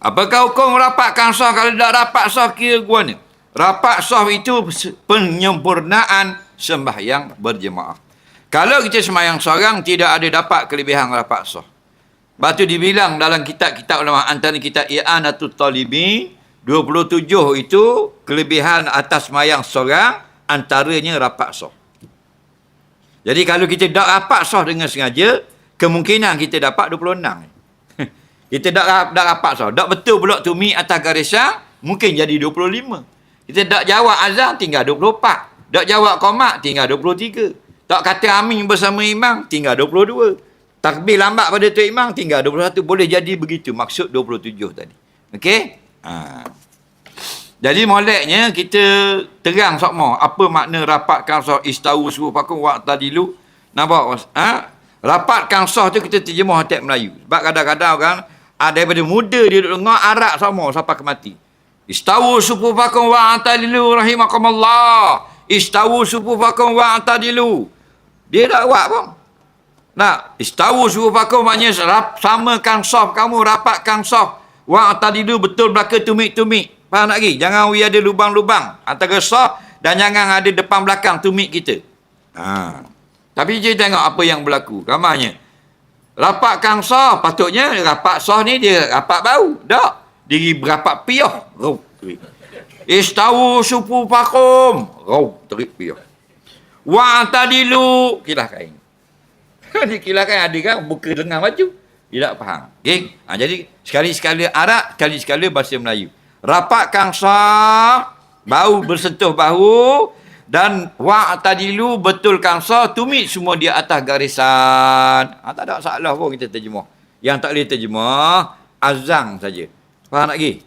Apakah hukum rapatkan sah kalau tak rapat sah kira gua ni? Rapat sah itu penyempurnaan sembahyang berjemaah. Kalau kita sembahyang seorang, tidak ada dapat kelebihan rapat sah. Lepas tu dibilang dalam kitab-kitab ulama, antara kitab I'anatul Talibin, 27 itu kelebihan atas sembahyang seorang, antaranya rapat sah. Jadi kalau kita tak rapat sah dengan sengaja, kemungkinan kita dapat 26. Kita tak rapat sah. Tak betul pula tumi atas garisan, mungkin jadi 25. Kita tak jawab azan, tinggal 24. Tak jawab qomat, tinggal 23. Tak kata amin bersama imam, tinggal 22. Takbir lambat pada tu imam, tinggal 21. Boleh jadi begitu. Maksud 27 tadi. Okey? Jadi moleknya kita terang sokmo apa makna rapatkan sah istawu sufufakum wa'tadilu. Nampak? Rapatkan sah tu kita terjemah teks Melayu. Sebab kadang-kadang kan daripada muda dia duduk dengar Arab sama sampai ke mati. Istawu sufufakum wa'tadilu rahimakumullah. Istawu sufufakum wa'tadilu. Dia tak buat pun. Nah, istawu sufufakum maknanya samakan saf kamu, rapatkan saf. Wa'tadilu betul belakang tumit-tumit. Faham tak lagi? Jangan ada lubang-lubang antara saf dan jangan ada depan belakang tumit kita. Tapi dia tengok apa yang berlaku. Gambarnya. Rapatkan sah, patutnya rapat sah ni dia rapat bau. Tak. Dia berapat piyah. Rau, terik. Istawu sufufakum. Rau, terik piyah. Wa'tadilu. Kilah kain. Dia kilah kain ada kan buka lengan baju. Dia tak faham. Okay? Jadi sekali-sekala Arab, sekali-sekala bahasa Melayu. Rapatkan sah, bau bersentuh bahu, dan wa'tadilu betulkan sah, tumit semua di atas garisan. Tak ada masalah pun kita terjemah. Yang tak boleh terjemah azan saja. Faham tak lagi?